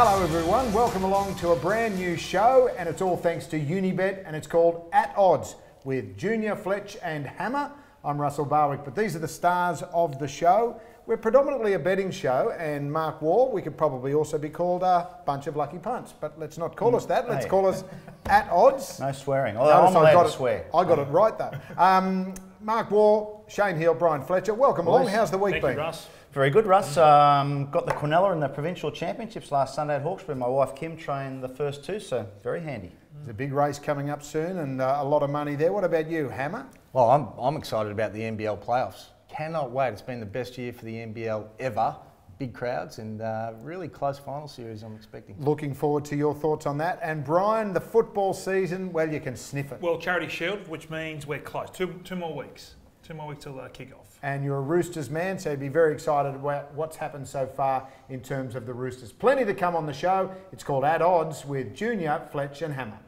Hello everyone, welcome along to a brand new show, and it's all thanks to Unibet, and it's called At Odds with Junior, Fletch and Hammer. I'm Russell Barwick, but these are the stars of the show. We're predominantly a betting show, and Mark WAUGH, we could probably also be called a bunch of lucky punts, but let's not call us that. Let's call us At Odds. No swearing. I'm allowed to swear. I got it right though. Mark WAUGH, Shane Hill, Brian Fletcher, welcome along. How's the week been? Thank you, Russ. Very good, Russ. Got the Quinella in the Provincial Championships last Sunday at Hawkesbury. My wife Kim trained the first two, so very handy. There's a big race coming up soon and a lot of money there. What about you, Hammer? Well, I'm excited about the NBL playoffs. Cannot wait. It's been the best year for the NBL ever. Big crowds and really close final series I'm expecting. Looking forward to your thoughts on that. And Brian, the football season, well, you can sniff it. Well, Charity Shield, which means we're close. Two more weeks. 2 more weeks till kick off. And you're a Roosters man, so you'd be very excited about what's happened so far in terms of the Roosters. Plenty to come on the show. It's called At Odds with Junior, Fletch and Hammer.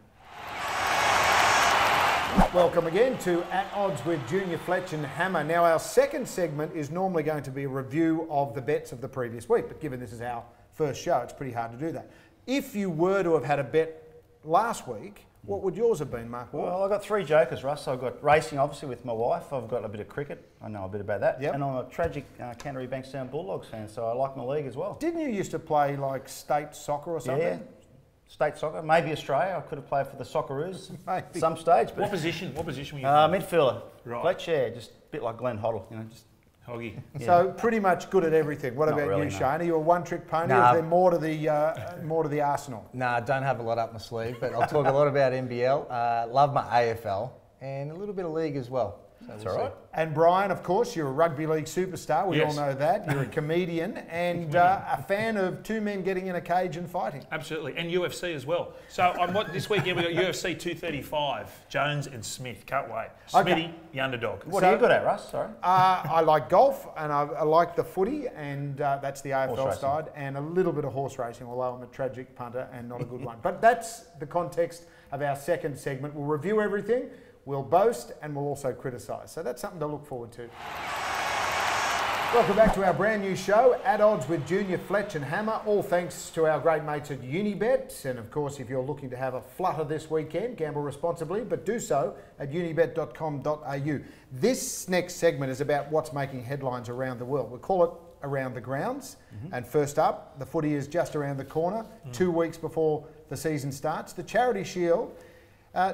Welcome again to At Odds with Junior, Fletch and Hammer. Now, our second segment is normally going to be a review of the bets of the previous week, but given this is our first show, it's pretty hard to do that. If you were to have had a bet last week, what would yours have been, Mark? Well, I've got 3 jokers, Russ. I've got racing, obviously, with my wife. I've got a bit of cricket. I know a bit about that. Yep. And I'm a tragic Canterbury Bankstown Bulldogs fan, so I like my league as well. Didn't you used to play like state soccer or something? Yeah. State soccer, maybe Australia. I could have played for the Socceroos Maybe. some stage. But What position were you playing? midfielder. Right. FLETCHER, just a bit like Glenn Hoddle, you know. Just Hoggy. yeah. So pretty much good at everything. What Not about really, you, no. Shane? Are you a one-trick pony, or Nah. is there more to the arsenal? Nah, I don't have a lot up my sleeve, but I'll talk a lot about NBL. Love my AFL and a little bit of league as well. So That's we'll all right. see. And Brian, of course, you're a rugby league superstar. We Yes. all know that. You're a comedian and a fan of 2 men getting in a cage and fighting. Absolutely, and UFC as well. So on this weekend we got UFC 235, Jones and Smith. Can't wait. Okay. Smithy, the underdog. What are you good at, Russ? Sorry. I like golf and I like the footy, and that's the AFL Horse racing. side, and a little bit of horse racing, although I'm a tragic punter and not a good one. But that's the context of our second segment. We'll review everything, we'll boast, and we'll also criticise. So that's something to look forward to. Welcome back to our brand new show, At Odds with Junior, Fletch and Hammer, all thanks to our great mates at Unibet. And of course, if you're looking to have a flutter this weekend, gamble responsibly, but do so at unibet.com.au. This next segment is about what's making headlines around the world. We call it Around the Grounds. And first up, the footy is just around the corner, 2 weeks before the season starts. The Charity Shield,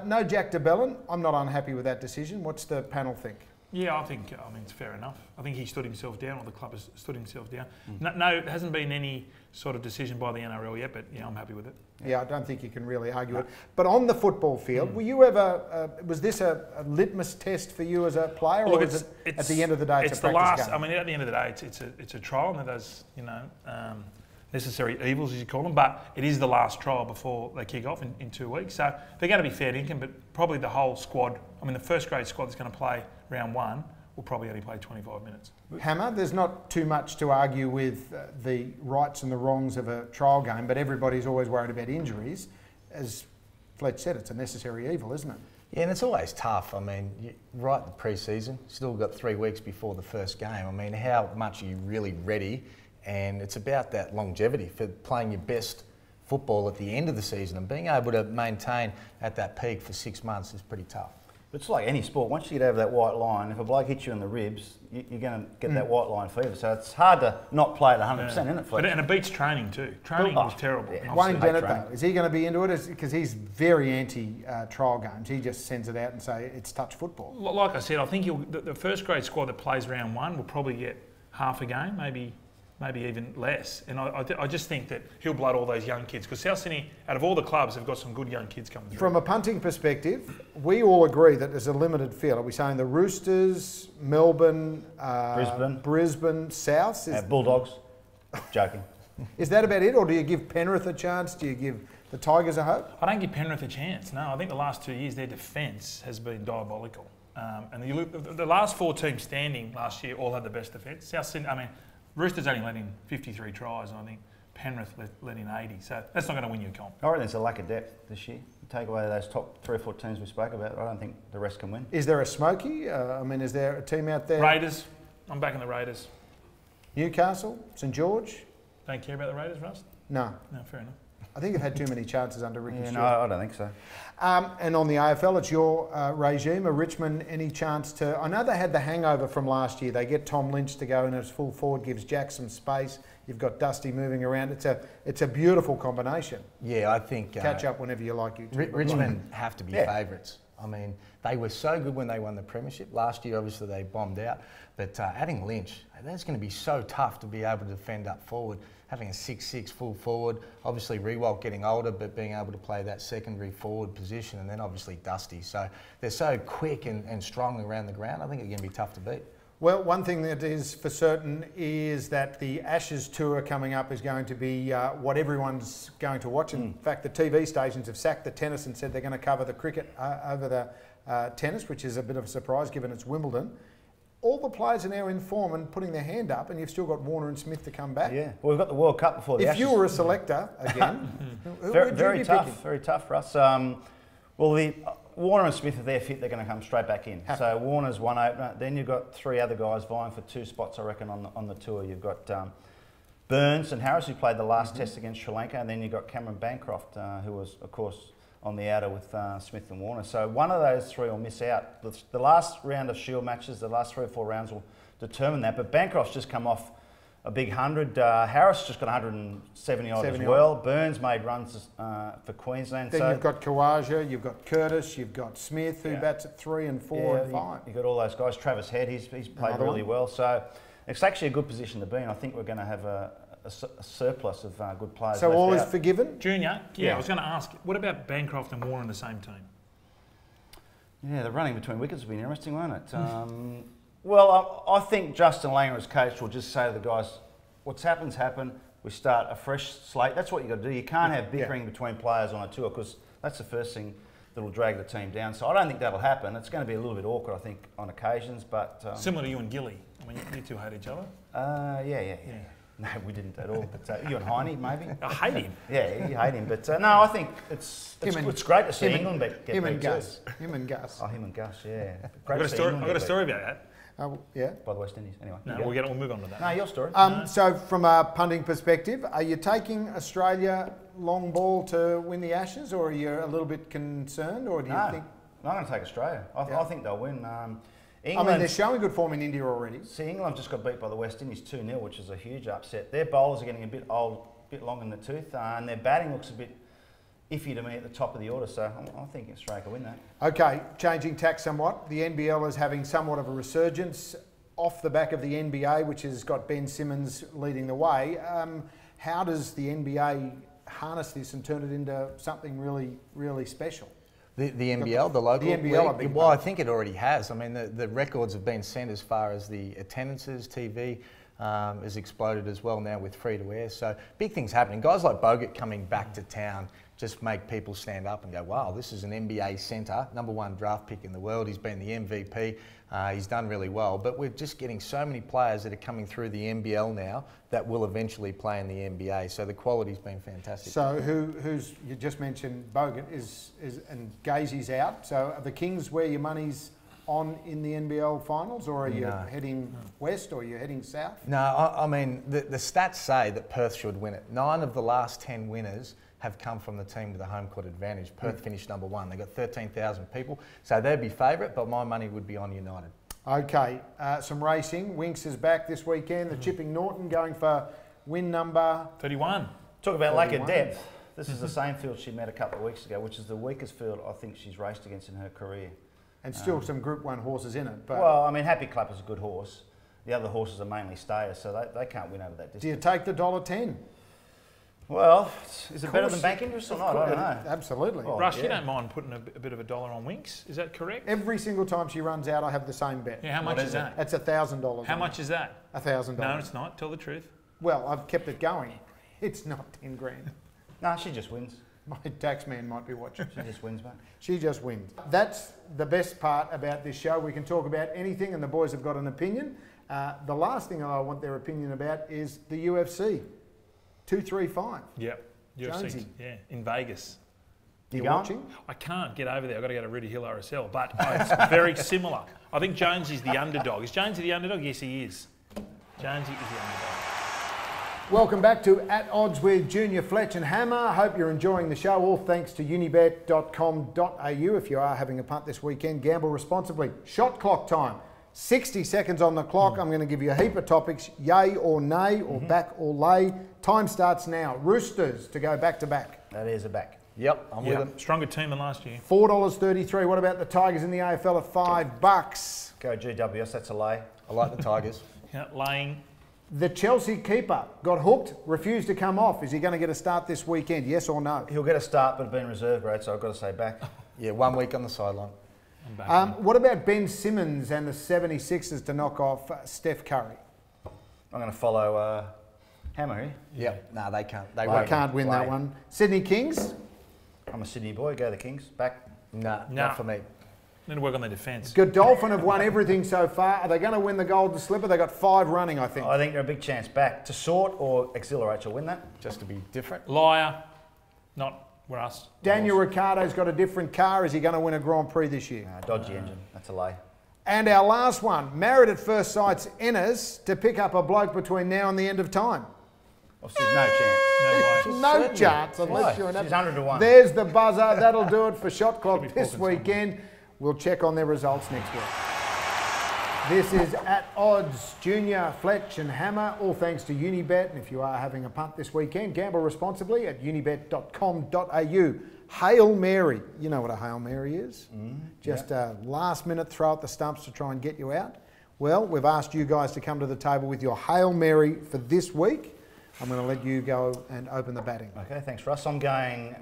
no Jack de Belin. I'm not unhappy with that decision. What's the panel think? Yeah, I mean, it's fair enough. I think he stood himself down, or the club has stood himself down. No, it hasn't been any sort of decision by the NRL yet, but yeah, I'm happy with it. Yeah, I don't think you can really argue it. But on the football field, were you ever, was this a litmus test for you as a player, or was it at the end of the day, it's a practice game? I mean, at the end of the day, it's a trial, and there's, necessary evils, as you call them, but it is the last trial before they kick off in 2 weeks. So they're going to be fair dinkum, but probably the whole squad, I mean, the first grade squad that's going to play round 1 will probably only play 25 minutes. Hammer, there's not too much to argue with the rights and the wrongs of a trial game, but everybody's always worried about injuries. As Fletch said, it's a necessary evil, isn't it? Yeah, and it's always tough. I mean, right at the pre-season, still got 3 weeks before the first game. I mean, how much are you really ready? And it's about that longevity for playing your best football at the end of the season, and being able to maintain at that peak for 6 months is pretty tough. It's like any sport. Once you get over that white line, if a bloke hits you in the ribs, you're going to get that white line fever. So it's hard to not play at 100%, isn't it, Fletch? And it beats training too. Training was terrible. Yeah. Wayne Bennett, training. though, is he going to be into it? Because he's very anti-trial games. He just sends it out and say it's touch football. Like I said, I think the first grade squad that plays round 1 will probably get half a game, maybe even less. And I just think that he'll blood all those young kids, because South Sydney, out of all the clubs, have got some good young kids coming through. From a punting perspective, we all agree that there's a limited field. Are we saying the Roosters, Melbourne, Brisbane, South? Bulldogs. Joking. Is that about it, or do you give Penrith a chance? Do you give the Tigers a hope? I don't give Penrith a chance, no. I think the last 2 years, their defence has been diabolical. And you look, the last 4 teams standing last year all had the best defence. South Sydney, I mean, Roosters only let in 53 tries, and I think Penrith let in 80. So that's not going to win you a comp. I reckon there's a lack of depth this year. You take away those top 3 or 4 teams we spoke about, I don't think the rest can win. Is there a smoky? I mean, is there a team out there? Raiders. I'm backing the Raiders. Newcastle, St George. Don't care about the Raiders, Russ? No. No, fair enough. I think they've had too many chances under Ricky Stewart. No, I don't think so. And on the AFL, it's your regime. Are Richmond any chance to... I know they had the hangover from last year. They get Tom Lynch to go in as full forward, gives Jack some space. You've got Dusty moving around. It's a beautiful combination. Yeah, I think... Catch up whenever you like. Richmond have to be favourites. I mean, they were so good when they won the premiership. Last year, obviously, they bombed out. But adding Lynch, that's going to be so tough to be able to defend up forward. Having a 6'6" full forward, obviously Rewalt getting older, but being able to play that secondary forward position, and then obviously Dusty. So they're so quick and strong around the ground. I think it's going to be tough to beat. Well, one thing that is for certain is that the Ashes tour coming up is going to be what everyone's going to watch. In fact, the TV stations have sacked the tennis and said they're going to cover the cricket over the tennis, which is a bit of a surprise given it's Wimbledon. All the players are now in form and putting their hand up, and you've still got Warner and Smith to come back. Yeah, well, we've got the World Cup before the Ashes. If you were a selector, again, very tough for us. Well, Warner and Smith, if they're fit, they're going to come straight back in. So Warner's one opener. Then you've got 3 other guys vying for 2 spots, I reckon, on the tour. You've got Burns and Harris, who played the last test against Sri Lanka, and then you've got Cameron Bancroft, who was, of course, on the outer with Smith and Warner. So one of those 3 will miss out. The last round of Shield matches, the last 3 or 4 rounds will determine that. But Bancroft's just come off a big 100. Harris just got 170 odd as well. Burns made runs for Queensland. Then you've got Kawaja, you've got Curtis, you've got Smith, who bats at 3 and 4 and 5. You've got all those guys. Travis Head, he's played really well. So it's actually a good position to be in. I think we're going to have a surplus of good players. So all is forgiven? Junior, I was going to ask, what about Bancroft and Warner in the same team? Yeah, the running between wickets will be interesting, won't it? Well, I think Justin Langer as coach will just say to the guys, what's happened's happened. We start a fresh slate. That's what you've got to do. You can't have bickering between players on a tour because that's the first thing that will drag the team down. So I don't think that'll happen. It's going to be a little bit awkward, I think, on occasions. But similar to you and Gilly. I mean, you 2 hate each other. Yeah. No, we didn't at all. But you and Heine, maybe. I hate him. Yeah, you hate him. But no, I think it's great to see England get beat. Him and Gus. Oh, him and Gus, yeah. I've got a story about that. Yeah. By the West Indies, anyway. No, we'll move on to that. No, your story. So from a punting perspective, are you taking Australia long ball to win the Ashes, or are you a little bit concerned, or do you think... No, I'm going to take Australia. I think they'll win. England, I mean, they're showing good form in India already. See, England just got beat by the West Indies 2-0, which is a huge upset. Their bowlers are getting a bit old, a bit long in the tooth, and their batting looks a bit iffy to me at the top of the order, so I think Australia can win that. Okay, changing tack somewhat. The NBL is having somewhat of a resurgence off the back of the NBA, which has got Ben Simmons leading the way. How does the NBA harness this and turn it into something really, really special? The NBL, the local NBL league? Well, I think it already has. I mean, the records have been sent as far as the attendances, TV has exploded as well now with free-to-air. So big things happening. Guys like BRYAN coming back to town just make people stand up and go, wow, this is an NBA centre, #1 draft pick in the world. He's been the MVP. He's done really well. But we're just getting so many players that are coming through the NBL now that will eventually play in the NBA. So the quality's been fantastic. So who's you just mentioned BRYAN is and Gazy's out. So are the Kings where your money's on in the NBL finals, or are you heading west, or are you heading south? No, I mean, the stats say that Perth should win it. 9 of the last 10 winners have come from the team with the home court advantage. Perth finished #1. They got 13,000 people, so they'd be favourite, but my money would be on United. Okay, some racing. Winks is back this weekend. The Chipping Norton going for win number 31. Talk about lack of depth. This is the same field she met a couple of weeks ago, which is the weakest field I think she's raced against in her career. And still some Group 1 horses in it. But well, I mean, Happy Clapper's a good horse. The other horses are mainly stayers, so they can't win over that distance. Do you take the $1.10? Well, is it better than bank interest or not? I don't know. Absolutely. Oh, Russ, you don't mind putting a bit of a dollar on Winks? Is that correct? Every single time she runs out, I have the same bet. Yeah, how much is that? That's $1,000. How much is that? $1,000. No, it's not. Tell the truth. Well, I've kept it going. It's not 10 grand. No, she just wins. My tax man might be watching. She just wins, mate. She just wins. That's the best part about this show. We can talk about anything and the boys have got an opinion. The last thing I want their opinion about is the UFC. 235. Yep. UFC, Jonesy. yeah, in Vegas. You watching? I can't get over there. I've got to go to Rudy Hill RSL, but it's very similar. I think Jonesy's the underdog. Is Jonesy the underdog? Yes, he is. Jonesy is the underdog. Welcome back to At Odds with Junior Fletch and Hammer. Hope you're enjoying the show. All thanks to unibet.com.au. If you are having a punt this weekend, gamble responsibly. Shot clock time. 60 seconds on the clock. I'm going to give you a heap of topics, yay or nay, or back or lay. Time starts now. Roosters to go back to back. That is a back. Yep, I'm with them. Stronger team than last year. $4.33. What about the Tigers in the AFL at $5? Go GWS, that's a lay. I like the Tigers. Yeah, laying. The Chelsea keeper got hooked, refused to come off. Is he going to get a start this weekend, yes or no? He'll get a start, but been reserve grade, so I've got to say back. Yeah, 1 week on the sideline. What about Ben Simmons and the 76ers to knock off Steph Curry? I'm going to follow Hammer here. Yep. No, they can't. They can't win that one. Sydney Kings? I'm a Sydney boy, go the Kings. Back. Nah, not for me. Need to work on their defence. Godolphin have won everything so far. Are they going to win the Golden Slipper? They've got 5 running, I think. I think they're a big chance. Back. To sort or exhilarate, will win that. Just to be different. Liar. Not with us. Daniel Ricciardo's got a different car. Is he going to win a Grand Prix this year? Dodgy engine. That's a lay. And our last one, Married at First Sight's Ennis to pick up a bloke between now and the end of time. Well, she's no chance. No way. No chance unless you're in She's 100 to 1. There's the buzzer. That'll do it for Shot Clock this weekend. We'll check on their results next week. This is At Odds, Junior, Fletch and Hammer, all thanks to Unibet. And if you are having a punt this weekend, gamble responsibly at unibet.com.au. Hail Mary. You know what a Hail Mary is? Just a last minute throw at the stumps to try and get you out. Well, we've asked you guys to come to the table with your Hail Mary for this week. I'm going to let you go and open the batting. Okay, thanks, Russ. I'm going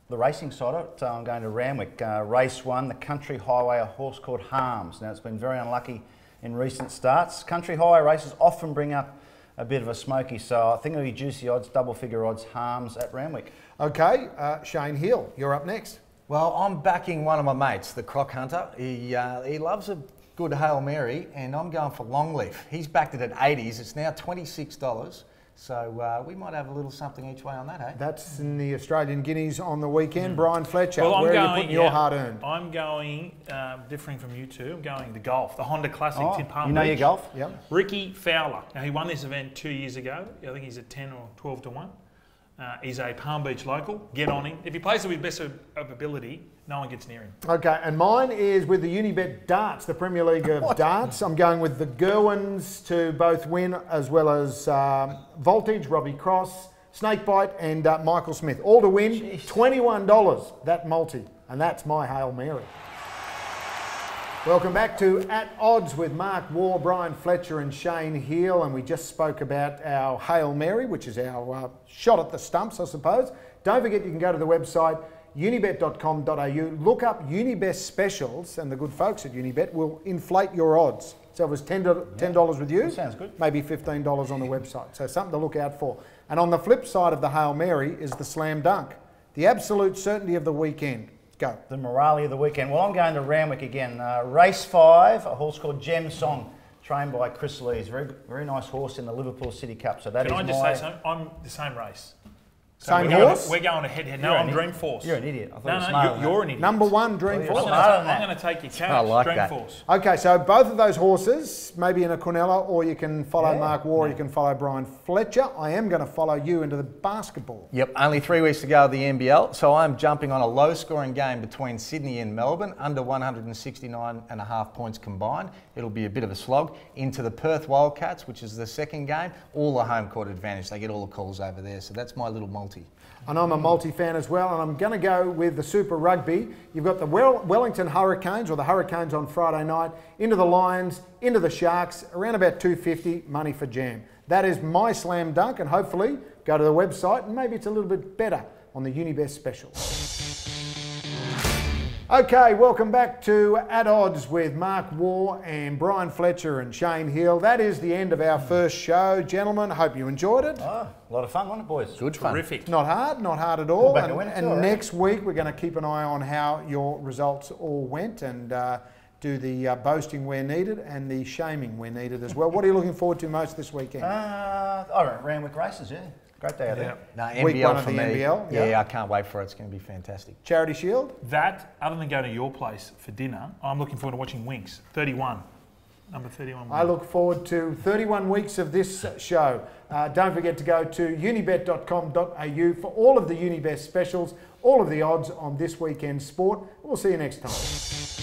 the racing side of it. I'm going to Randwick. Race 1, the Country Highway, a horse called Harms. Now, it's been very unlucky in recent starts. Country Highway races often bring up a bit of a smoky, so I think it'll be juicy odds, double figure odds, Harms at Randwick. Okay, Shane Hill, you're up next. Well, I'm backing one of my mates, the Croc Hunter. He loves a good Hail Mary, and I'm going for Longleaf. He's backed it at 80s. It's now $26. So we might have a little something each way on that, eh? That's in the Australian Guineas on the weekend. Brian Fletcher, Well, where are you putting your hard-earned? I'm going, differing from you two, I'm going the golf, the Honda Classics in Palm You know Beach. your golf? Yep. Ricky Fowler. Now, he won this event 2 years ago. I think he's at 10 or 12 to 1. He's a Palm Beach local. Get on him. If he plays it with best of ability, no one gets near him. Okay, and mine is with the Unibet Darts, the Premier League of Darts. I'm going with the Gerwins to both win, as well as Voltage, Robbie Cross, Snakebite and Michael Smith. All to win, $21, that multi. And that's my Hail Mary. Welcome back to At Odds with Mark WAUGH, Brian Fletcher and Shane Hill, and we just spoke about our Hail Mary, which is our shot at the stumps, I suppose. Don't forget you can go to the website unibet.com.au, look up Unibet specials, and the good folks at Unibet will inflate your odds. So it was $10 with you, that sounds good. Maybe $15 on the website. So something to look out for. And on the flip side of the Hail Mary is the slam dunk, the absolute certainty of the weekend. Go. The morale of the weekend. Well, I'm going to Randwick again. Race 5, a horse called Gem Song, trained by Chris Lees. Very, very nice horse in the Liverpool City Cup. So that Can is I just my... say something? I'm the same race. Same we're horse? We're going to head-to-head. No, I'm Dreamforce. You're an idiot. I thought No, you were no, smarter than you're that. an idiot. Number one, Well, Dreamforce. you're smarter than that. I'm going to take your couch, I like that. Dreamforce. Okay, so both of those horses, maybe in a Quinella, or you can follow Mark WAUGH, you can follow Brian Fletcher. I am going to follow you into the basketball. Yep, only 3 weeks to go of the NBL, so I'm jumping on a low-scoring game between Sydney and Melbourne, under 169.5 points combined. It'll be a bit of a slog. Into the Perth Wildcats, which is the second game, all the home court advantage. They get all the calls over there, so that's my little multi. And I'm a multi-fan as well, and I'm going to go with the Super Rugby. You've got the Wellington Hurricanes, or the Hurricanes on Friday night, into the Lions, into the Sharks, around about $2.50, money for jam. That is my slam dunk, and hopefully go to the website, and maybe it's a little bit better on the Unibet special. Okay, welcome back to At Odds with Mark WAUGH and Brian Fletcher and Shane Hill. That is the end of our first show. Gentlemen, hope you enjoyed it. Oh, a lot of fun, wasn't it, boys? Good fun. Terrific. Not hard at all. We're back to win it And too, right? next week we're going to keep an eye on how your results all went and do the boasting where needed and the shaming where needed as well. What are you looking forward to most this weekend? I don't know, Randwick races, yeah. Great day out there. No, Week NBL one of for the me. NBL, Yeah, yeah. I can't wait for it. It's going to be fantastic. Charity Shield? That, other than going to your place for dinner, I'm looking forward to watching Winx 31. Number 31. I look forward to 31 weeks of this show. Don't forget to go to unibet.com.au for all of the Unibet specials, all of the odds on this weekend's sport. We'll see you next time.